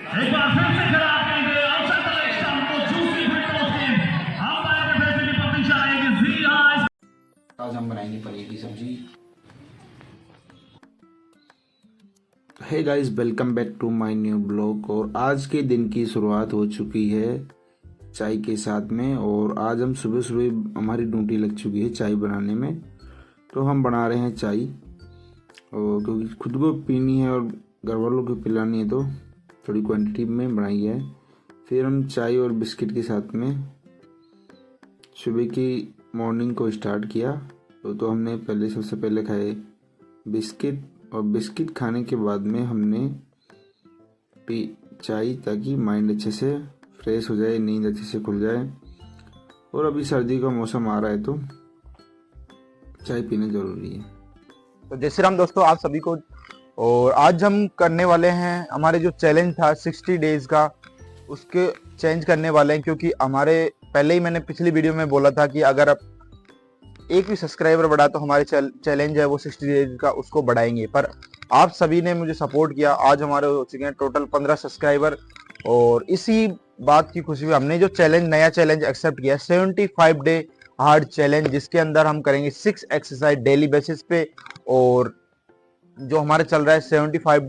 एक बार फिर से खराब नहीं गए अवसर का एक शाम को दूसरी फिल्म टीम अंपायर के फैसले की प्रतीक्षा रहेगी जी आज हम बनाएंगे पनीर की सब्जी। Hey guys, welcome back to my new blog. और आज के दिन की शुरुआत हो चुकी है चाय के साथ में। और आज हम सुबह सुबह हमारी ड्यूटी लग चुकी है चाय बनाने में। तो हम बना रहे हैं चाय, और क्योंकि खुद को पीनी है और घर वालों को पिलानी है तो थोड़ी क्वांटिटी में बनाई है। फिर हम चाय और बिस्किट के साथ में सुबह की मॉर्निंग को स्टार्ट किया। तो हमने सबसे पहले खाए बिस्किट, और बिस्किट खाने के बाद में हमने पी चाय, ताकि माइंड अच्छे से फ्रेश हो जाए, नींद अच्छे से खुल जाए। और अभी सर्दी का मौसम आ रहा है तो चाय पीना ज़रूरी है। तो जय श्री राम दोस्तों, आप सभी को। और आज हम करने वाले हैं हमारे जो चैलेंज था 60 डेज का, उसके चेंज करने वाले हैं। क्योंकि हमारे पहले ही मैंने पिछली वीडियो में बोला था कि अगर आप एक भी सब्सक्राइबर बढ़ा तो हमारे चैलेंज है वो 60 डेज का, उसको बढ़ाएंगे। पर आप सभी ने मुझे सपोर्ट किया। आज हमारे हो चुके हैं टोटल 15 सब्सक्राइबर। और इसी बात की खुशी में हमने जो नया चैलेंज एक्सेप्ट किया 75 डे हार्ड चैलेंज, जिसके अंदर हम करेंगे 6 एक्सरसाइज डेली बेसिस पे। और जो हमारे चल रहा है 75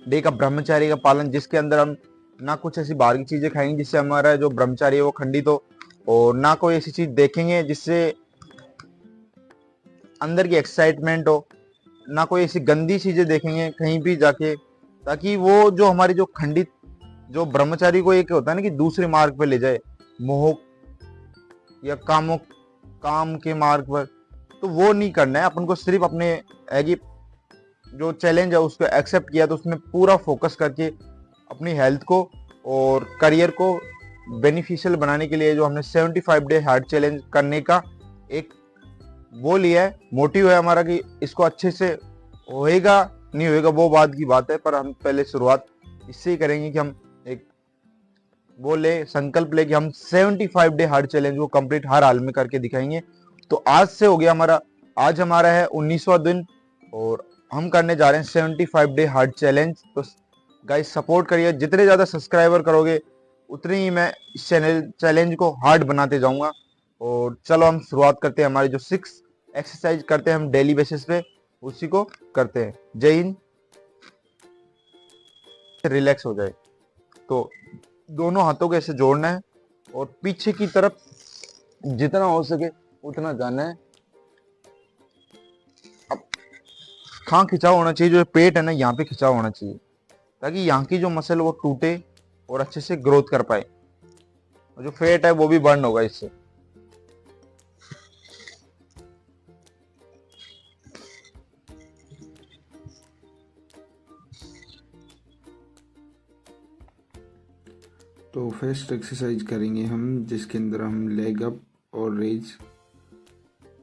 डे का ब्रह्मचारी का पालन, जिसके अंदर हम ना कुछ ऐसी बाहर की चीजें खाएंगे जिससे हमारा जो ब्रह्मचारी है वो खंडित हो, और ना कोई ऐसी चीज देखेंगे जिससे अंदर की एक्साइटमेंट हो, ना कोई ऐसी गंदी चीजें देखेंगे कहीं भी जाके, ताकि वो जो हमारी जो खंडित जो ब्रह्मचारी को एक होता है ना कि दूसरे मार्ग पे ले जाए, मोह या काम के मार्ग पर, तो वो नहीं करना है अपन को। सिर्फ अपने जो चैलेंज है उसको एक्सेप्ट किया तो उसमें पूरा फोकस करके अपनी हेल्थ को और करियर को बेनिफिशियल बनाने के लिए जो हमने 75 डे हार्ड चैलेंज करने का एक वो लिया है, मोटिव है हमारा कि इसको अच्छे से होएगा नहीं होएगा वो बाद की बात है। पर हम पहले शुरुआत इससे ही करेंगे कि हम एक वो संकल्प ले कि हम 75 डे हार्ड चैलेंज को कंप्लीट हर हाल में करके दिखाएंगे। तो आज से हो गया आज हमारा है 19वां दिन, और हम करने जा रहे हैं 75 डे हार्ड चैलेंज। तो गाइस सपोर्ट करिए, जितने ज्यादा सब्सक्राइबर करोगे उतने ही मैं इस चैलेंज को हार्ड बनाते जाऊंगा। और चलो हम शुरुआत करते हैं। हमारे जो 6 एक्सरसाइज करते हैं हम डेली बेसिस पे, उसी को करते हैं। जय हिंद। रिलैक्स हो जाए तो दोनों हाथों को ऐसे जोड़ना है और पीछे की तरफ जितना हो सके उतना जाना है। अब कहाँ खिंचाव होना चाहिए, जो पेट है ना यहाँ पे खिंचाव होना चाहिए, ताकि यहाँ की जो मसल वो टूटे और अच्छे से ग्रोथ कर पाए, और जो फैट है वो भी बर्न होगा इससे। तो फर्स्ट एक्सरसाइज करेंगे हम, जिसके अंदर हम लेग अप और रेज।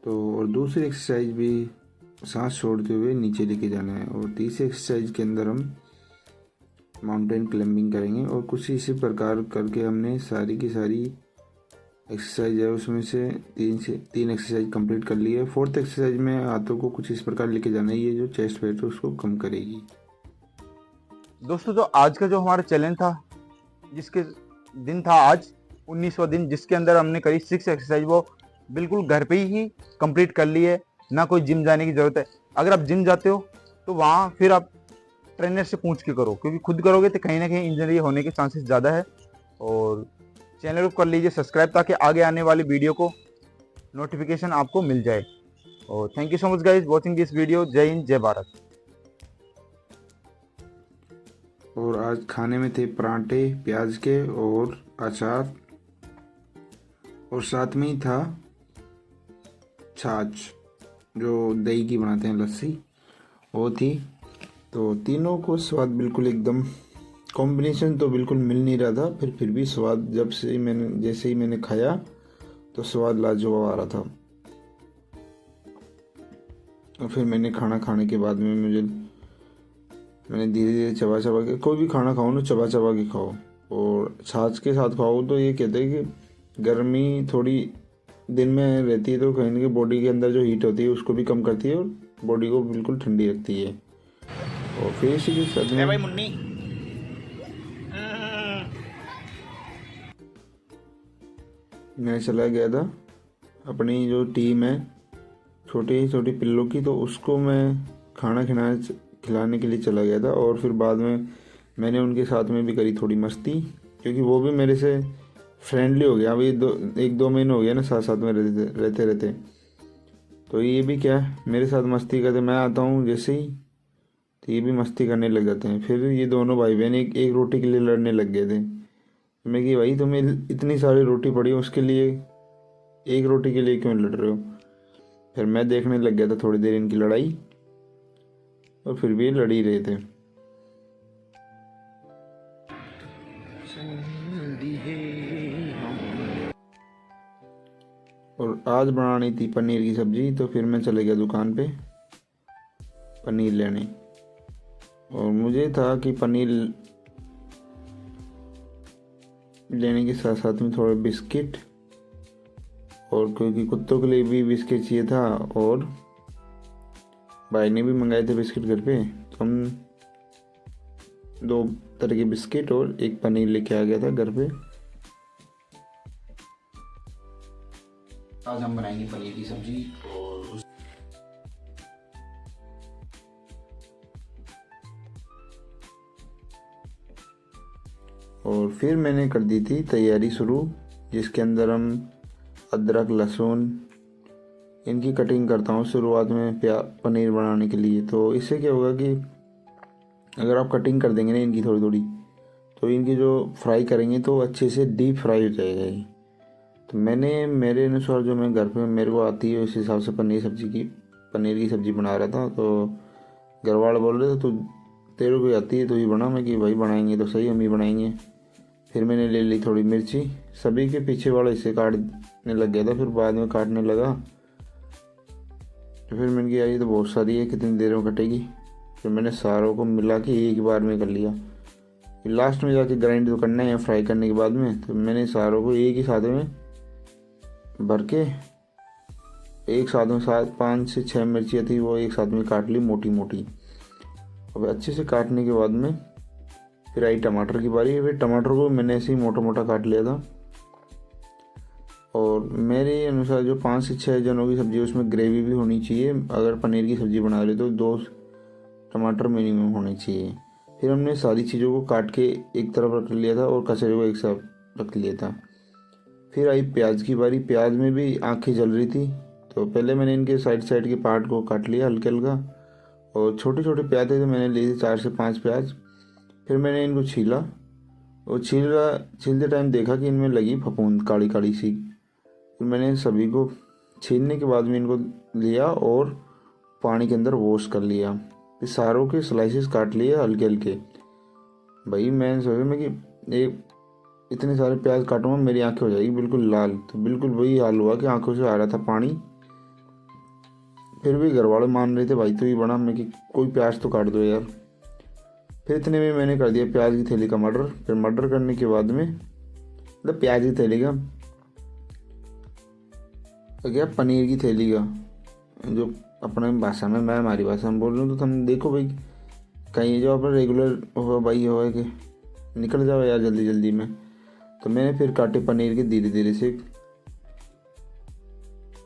तो और दूसरी एक्सरसाइज भी सांस छोड़ते हुए नीचे लेके जाना है। और तीसरी एक्सरसाइज के अंदर हम माउंटेन क्लाइंबिंग करेंगे। और कुछ इसी प्रकार करके हमने सारी की सारी एक्सरसाइज है उसमें से तीन एक्सरसाइज कंप्लीट कर ली है। फोर्थ एक्सरसाइज में हाथों को कुछ इस प्रकार लेके जाना है, ये जो चेस्ट फैट है उसको कम करेगी। दोस्तों, जो आज का जो हमारा चैलेंज था, जिसके दिन था आज 19वां दिन, जिसके अंदर हमने करी 6 एक्सरसाइज, वो बिल्कुल घर पे ही कंप्लीट कर ली है। ना कोई जिम जाने की जरूरत है। अगर आप जिम जाते हो तो वहाँ फिर आप ट्रेनर से पूछ के करो, क्योंकि खुद करोगे तो कहीं ना कहीं इंजरी होने के चांसेस ज़्यादा है। और चैनल को कर लीजिए सब्सक्राइब, ताकि आगे आने वाली वीडियो को नोटिफिकेशन आपको मिल जाए। और thank you so much guys watching this video. जय हिंद, जय भारत। और आज खाने में थे पराठे प्याज के और अचार, और साथ में ही था छाछ, जो दही की बनाते हैं लस्सी, वो थी। तो तीनों को स्वाद बिल्कुल एकदम कॉम्बिनेशन तो बिल्कुल मिल नहीं रहा था, फिर भी स्वाद जैसे ही मैंने खाया तो स्वाद लाजवाब आ रहा था। और फिर मैंने खाना खाने के बाद में मैंने धीरे धीरे चबा के, कोई भी खाना खाओ ना चबा के खाओ। और छाछ के साथ खाओ तो ये कहते हैं कि गर्मी थोड़ी दिन में रहती है तो कहीं ना कहीं बॉडी के अंदर जो हीट होती है उसको भी कम करती है और बॉडी को बिल्कुल ठंडी रखती है। और फिर इसी के साथ में मैं चला गया था अपनी जो टीम है छोटी छोटी पिल्लों की, तो उसको मैं खाना खिलाने के लिए चला गया था। और फिर बाद में मैंने उनके साथ में भी करी थोड़ी मस्ती, क्योंकि वो भी मेरे से फ्रेंडली हो गया। अभी 1-2 महीने हो गया ना साथ साथ में रहते। तो ये भी क्या मेरे साथ मस्ती करते, मैं आता हूँ जैसे ही तो ये भी मस्ती करने लग जाते हैं। फिर ये दोनों भाई बहन एक रोटी के लिए लड़ने लग गए थे। मैं कि भाई तुम्हें इतनी सारी रोटी पड़ी है, उसके लिए एक रोटी के लिए क्यों लड़ रहे हो। फिर मैं देखने लग गया था थोड़ी देर इनकी लड़ाई, और फिर भी ये लड़ ही रहे थे। और आज बनानी थी पनीर की सब्जी, तो फिर मैं चले गया दुकान पे पनीर लेने। और मुझे था कि पनीर लेने के साथ साथ में थोड़े बिस्किट, और क्योंकि कुत्तों के लिए भी बिस्किट चाहिए था, और भाई ने भी मंगाए थे बिस्किट घर पे, तो हम 2 तरह के बिस्किट और एक पनीर लेके आ गया था घर पे। आज हम बनाएंगे पनीर की सब्जी। और फिर मैंने कर दी थी तैयारी शुरू, जिसके अंदर हम अदरक लहसुन इनकी कटिंग करता हूँ शुरुआत में पनीर बनाने के लिए। तो इससे क्या होगा कि अगर आप कटिंग कर देंगे ना इनकी थोड़ी थोड़ी, तो इनकी जो फ्राई करेंगे तो अच्छे से डीप फ्राई हो जाएगा ये। तो मैंने मेरे अनुसार जो मैं घर पे मेरे को आती है उस हिसाब से पनीर की सब्ज़ी बना रहा था। तो घर वाले बोल रहे थे तो तेरे को आती है तो ही बना। मैं कि भाई बनाएंगे तो सही, हम ही बनाएंगे। फिर मैंने ले ली थोड़ी मिर्ची, सभी के पीछे वाला हिस्से काटने लग गया था, फिर बाद में काटने लगा। तो फिर मैंने कहा ये तो बहुत सारी है, कितनी देर में कटेगी। फिर मैंने सारों को मिला के एक बार में कर लिया। फिर लास्ट में जाके ग्राइंड तो करना है फ्राई करने के बाद में, तो मैंने सारों को एक ही साथ में भर के एक साथ में 5 से 6 मिर्चियाँ थी वो एक साथ में काट ली मोटी मोटी। अब अच्छे से काटने के बाद में फिर आई टमाटर की बारी। फिर टमाटर को मैंने ऐसे ही मोटा मोटा काट लिया था। और मेरे अनुसार जो 5 से 6 जनों की सब्ज़ी उसमें ग्रेवी भी होनी चाहिए। अगर पनीर की सब्ज़ी बना रहे तो 2 टमाटर मिनिमम होने चाहिए। फिर हमने सारी चीज़ों को काट के एक तरफ रख लिया था और कचरे को एक साथ रख लिया था। फिर आई प्याज की बारी। प्याज में भी आंखें जल रही थी, तो पहले मैंने इनके साइड के पार्ट को काट लिया हल्का हल्का। और छोटे छोटे प्याज थे तो मैंने लिए थे 4 से 5 प्याज। फिर मैंने इनको छीला, और छीलते टाइम देखा कि इनमें लगी फफूंद काली काली सी। फिर मैंने सभी को छीलने के बाद में इनको लिया और पानी के अंदर वॉश कर लिया। फिर सारों के स्लाइसेस काट लिए हल्के हल्के। भाई मैंने सोचा मैं कि एक इतने सारे प्याज काटूंगा मेरी आंखें हो जाएगी बिल्कुल लाल। तो बिल्कुल वही हाल हुआ कि आंखों से आ रहा था पानी। फिर भी घर वाले मान रहे थे भाई तो ही बना। मैं कि कोई प्याज तो काट दो यार। फिर इतने में मैंने कर दिया प्याज की थैली का मर्डर। फिर मर्डर करने के बाद में मतलब प्याज की थैली का क्या पनीर की थैली का, जो अपने भाषा में मैं हमारी भाषा में बोल रहा हूँ। तो तुम देखो भाई कहीं जो अपना रेगुलर हो भाई हो कि निकल जाओ यार जल्दी जल्दी में। तो मैंने फिर काटे पनीर के धीरे धीरे से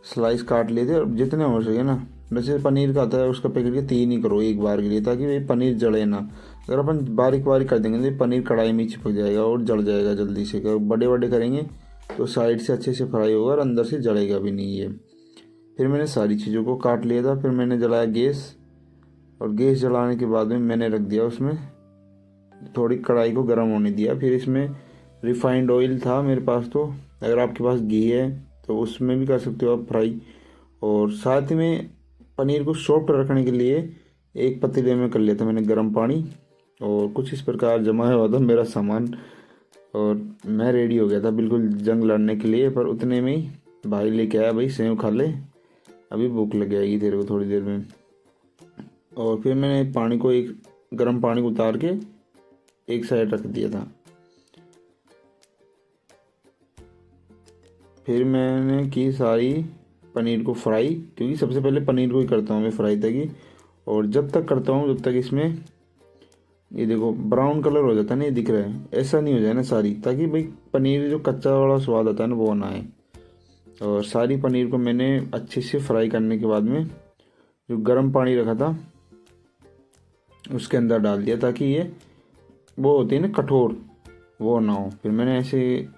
स्लाइस काट लिए थे। और जितने हो सके ना, वैसे पनीर का आता है उसका पैकेट के 3 ही करो एक बार के लिए, ताकि भाई पनीर जले ना। अगर अपन बारीक बारीक कर देंगे तो पनीर कढ़ाई में चिपक जाएगा और जल जाएगा जल्दी से। अगर बड़े बड़े करेंगे तो साइड से अच्छे से फ्राई होगा और अंदर से जलेगा भी नहीं ये। फिर मैंने सारी चीज़ों को काट लिया था। फिर मैंने जलाया गैस, और गैस जलाने के बाद में मैंने रख दिया उसमें थोड़ी कढ़ाई को गर्म होने दिया। फिर इसमें रिफाइंड ऑयल था मेरे पास, तो अगर आपके पास घी है तो उसमें भी कर सकते हो आप फ्राई। और साथ में पनीर को सॉफ्ट रखने के लिए एक पतीले में कर लिया था मैंने गर्म पानी। और कुछ इस प्रकार जमा हुआ था मेरा सामान, और मैं रेडी हो गया था बिल्कुल जंग लड़ने के लिए। पर उतने में ही भाई लेके आया, भाई सेव खा ले अभी भूख लग जाएगी तेरे को थोड़ी देर में। और फिर मैंने पानी को गर्म पानी को उतार के एक साइड रख दिया था। फिर मैंने की सारी पनीर को फ्राई, क्योंकि सबसे पहले पनीर को ही करता हूँ मैं फ्राई तक। और जब तक करता हूँ जब तक इसमें ये देखो ब्राउन कलर हो जाता है ना, ये दिख रहा है, ऐसा नहीं हो जाए ना सारी, ताकि भाई पनीर जो कच्चा वाला स्वाद आता है ना वो ना आए। और सारी पनीर को मैंने अच्छे से फ्राई करने के बाद में जो गर्म पानी रखा था उसके अंदर डाल दिया, ताकि ये वो होती है ना कठोर, वो ना हो। फिर मैंने ऐसे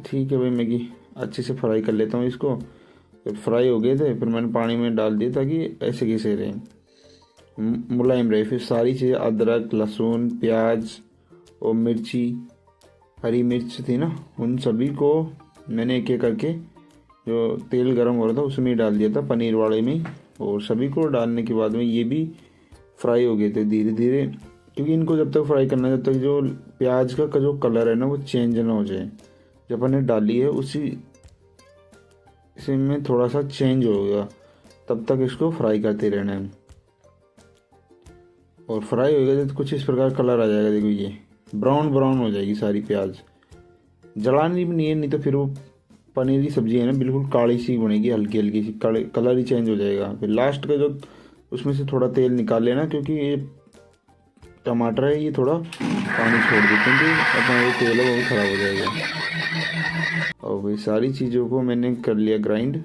ठीक है भाई मैगी अच्छे से फ्राई कर लेता हूँ इसको। फिर फ्राई हो गए थे, फिर मैंने पानी में डाल दिया ताकि ऐसे कैसे रहे, मुलायम रहे। फिर सारी चीज़ें अदरक, लहसुन, प्याज और मिर्ची, हरी मिर्च थी ना, उन सभी को मैंने एक एक करके जो तेल गरम हो रहा था उसमें ही डाल दिया था, पनीर वाले में। और सभी को डालने के बाद में ये भी फ्राई हो गए थे धीरे धीरे, क्योंकि इनको जब तक फ्राई करना है जब तक जो प्याज का जो कलर है ना वो चेंज ना हो जाए। जब हमने डाली है उसी इसी में थोड़ा सा चेंज हो गया, तब तक इसको फ्राई करते रहना है। और फ्राई हो गया तो कुछ इस प्रकार कलर आ जाएगा, देखो ये ब्राउन ब्राउन हो जाएगी सारी प्याज। जलानी भी नहीं है, नहीं तो फिर वो पनीर की सब्जी है ना बिल्कुल काली सी बनेगी, हल्की हल्की सी कलर ही चेंज हो जाएगा। फिर लास्ट का जो उसमें से थोड़ा तेल निकाल लेना, क्योंकि ये टमाटर है ये थोड़ा पानी छोड़ देते हैं कि अपना जो तेल है वो भी ख़राब हो जाएगा। और वही सारी चीज़ों को मैंने कर लिया ग्राइंड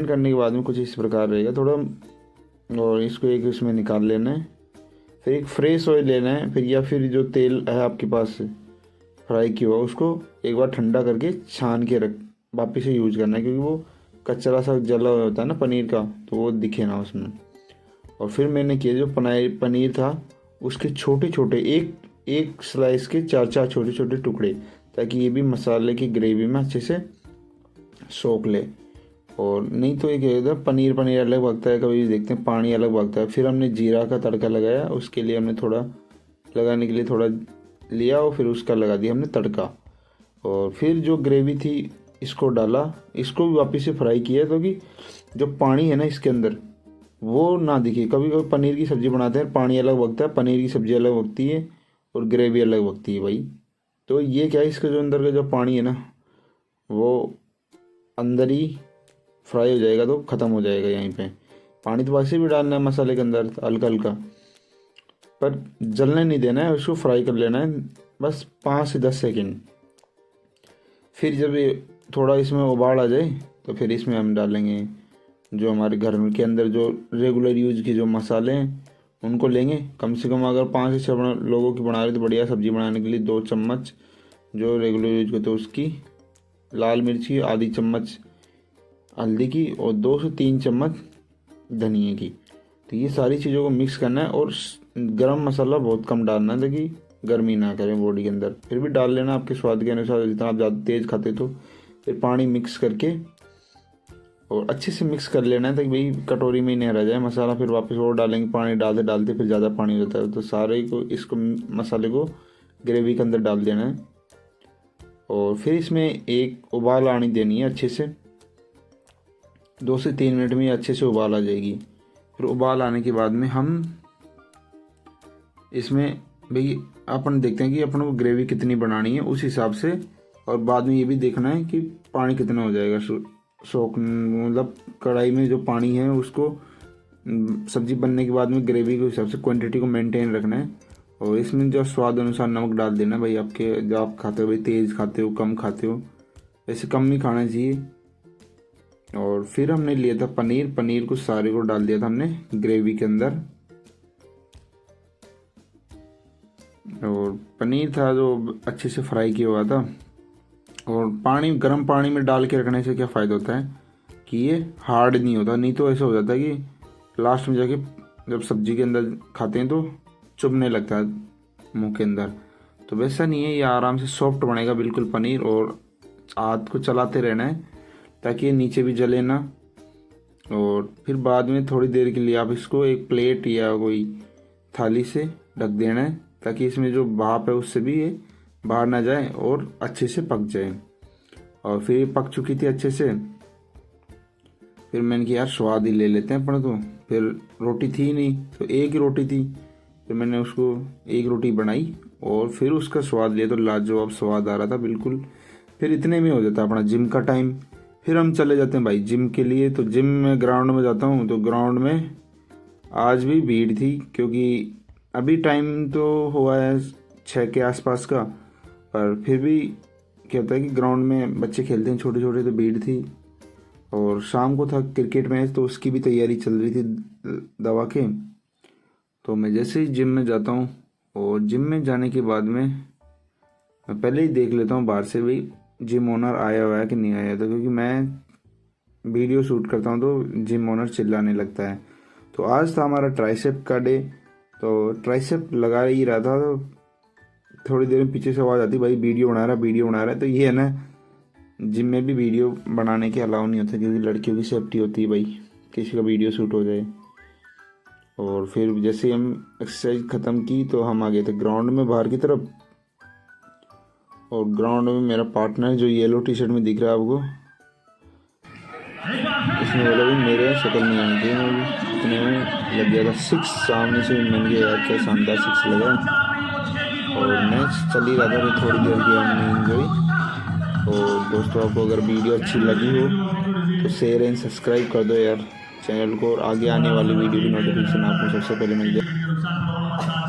करने के बाद में कुछ इस प्रकार रहेगा थोड़ा। और इसको एक इसमें निकाल लेना है। फिर एक फ्रेश ऑयल लेना है, फिर या फिर जो तेल है आपके पास फ्राई किया हुआ उसको एक बार ठंडा करके छान के वापस से यूज करना है, क्योंकि वो कचरा सा जला हुआ होता है ना पनीर का, तो वो दिखे ना उसमें। और फिर मैंने किया जो पनीर था उसके छोटे छोटे एक स्लाइस के 4 छोटे छोटे टुकड़े, ताकि ये भी मसाले की ग्रेवी में अच्छे से सोख ले। और नहीं तो एक पनीर अलग भागता है, कभी देखते हैं पानी अलग भागता है। फिर हमने जीरा का तड़का लगाया, उसके लिए हमने थोड़ा लगाने के लिए थोड़ा लिया और फिर उसका लगा दिया हमने तड़का। और फिर जो ग्रेवी थी इसको डाला, इसको भी वापस से फ्राई किया, तो कि जो पानी है ना इसके अंदर वो ना दिखे। कभी कभी पनीर की सब्ज़ी बनाते हैं पानी अलग बगता है, पनीर की सब्ज़ी अलग बगती है और ग्रेवी अलग बगती है भाई। तो ये क्या है, इसका जो अंदर का जो पानी है ना वो अंदर ही फ्राई हो जाएगा, तो ख़त्म हो जाएगा यहीं पे। पानी तो वैसे भी डालना है मसाले के अंदर हल्का हल्का, पर जलने नहीं देना है, उसको फ्राई कर लेना है बस 5 से 10 सेकेंड। फिर जब ये थोड़ा इसमें उबाल आ जाए तो फिर इसमें हम डालेंगे जो हमारे घर के अंदर जो रेगुलर यूज के जो मसाले हैं उनको लेंगे। कम से कम अगर 5 से 6 लोगों की बना रहे तो बढ़िया सब्ज़ी बनाने के लिए 2 चम्मच जो रेगुलर यूज करते हैं उसकी, लाल मिर्च की आधी चम्मच, हल्दी की, और 2 से 3 चम्मच धनिया की। तो ये सारी चीज़ों को मिक्स करना है। और गरम मसाला बहुत कम डालना है ताकि गर्मी ना करें बॉडी के अंदर। फिर भी डाल लेना आपके स्वाद के अनुसार, जितना आप ज़्यादा तेज़ खाते तो। फिर पानी मिक्स करके और अच्छे से मिक्स कर लेना है ताकि भाई कटोरी में ही नहीं रह जाए मसाला। फिर वापस और डालेंगे, पानी डालते डालते फिर ज़्यादा पानी होता है, तो सारे को इसको मसाले को ग्रेवी के अंदर डाल देना है। और फिर इसमें एक उबाल आनी देनी है अच्छे से, 2 से 3 मिनट में अच्छे से उबाल आ जाएगी। फिर उबाल आने के बाद में हम इसमें भाई अपन देखते हैं कि अपन को ग्रेवी कितनी बनानी है उस हिसाब से। और बाद में ये भी देखना है कि पानी कितना हो जाएगा सोख, मतलब कढ़ाई में जो पानी है उसको सब्जी बनने के बाद में ग्रेवी के हिसाब से क्वांटिटी को मेंटेन रखना है। और इसमें जो स्वाद अनुसार नमक डाल देना भाई, आपके जो आप खाते हो भाई, तेज़ खाते हो कम खाते हो, ऐसे कम ही खाना चाहिए। और फिर हमने लिया था पनीर को सारे को डाल दिया था हमने ग्रेवी के अंदर। और पनीर था जो अच्छे से फ्राई किया हुआ था। और गर्म पानी में डाल के रखने से क्या फ़ायदा होता है कि ये हार्ड नहीं होता, नहीं तो ऐसा हो जाता है कि लास्ट में जाके जब सब्जी के अंदर खाते हैं तो चुभने लगता है मुंह के अंदर। तो वैसा नहीं है, ये आराम से सॉफ्ट बनेगा बिल्कुल पनीर। और हाथ को चलाते रहना है ताकि ये नीचे भी जले ना। और फिर बाद में थोड़ी देर के लिए आप इसको एक प्लेट या कोई थाली से ढक देना है, ताकि इसमें जो भाप है उससे भी ये बाहर ना जाए और अच्छे से पक जाए। और फिर ये पक चुकी थी अच्छे से। फिर मैंने कहा यार स्वाद ही ले लेते हैं अपन तो। फिर रोटी थी नहीं तो एक ही रोटी थी, फिर मैंने उसको एक रोटी बनाई और फिर उसका स्वाद लिया तो लाजवाब स्वाद आ रहा था बिल्कुल। फिर इतने में हो जाता अपना जिम का टाइम। फिर हम चले जाते हैं भाई जिम के लिए। तो जिम में ग्राउंड में जाता हूँ, तो ग्राउंड में आज भी भीड़ थी, क्योंकि अभी टाइम तो हुआ है 6 के आसपास का, पर फिर भी क्या होता है कि ग्राउंड में बच्चे खेलते हैं छोटे छोटे, तो भीड़ थी और शाम को था क्रिकेट मैच, तो उसकी भी तैयारी चल रही थी दवा के। तो मैं जैसे ही जिम में जाता हूँ और जिम में जाने के बाद में मैं पहले ही देख लेता हूँ बाहर से भाई जिम ओनर आया हुआ है कि नहीं आया, तो क्योंकि मैं वीडियो शूट करता हूँ तो जिम ओनर चिल्लाने लगता है। तो आज था हमारा ट्राइसेप का डे, तो ट्राइसेप लगा ही रहा था, तो थोड़ी देर में पीछे से आवाज़ आती, भाई वीडियो बना रहा है। तो ये है ना, जिम में भी वीडियो बनाने के अलाउ नहीं होता, क्योंकि लड़कियों की सेफ्टी होती है भाई, किसी का वीडियो शूट हो जाए। और फिर जैसे हम एक्सरसाइज ख़त्म की तो हम आ गए थे ग्राउंड में बाहर की तरफ। और ग्राउंड में मेरा पार्टनर जो येलो टी शर्ट में दिख रहा है आपको, इसने बोला भी मेरे शक्ल नहीं आनी चाहिए, मैं भी इतने में लग गया था 6 सामने से। मैंने कहा यार क्या शानदार 6 लगा। और मैच चल ही रहा था, तो थोड़ी देर की हमने एंजॉय। और दोस्तों आपको अगर वीडियो अच्छी लगी हो तो शेयर एंड सब्सक्राइब कर दो यार चैनल को, और आगे आने वाली वीडियो की नोटिफिकेशन आपको सबसे पहले मिल जाए।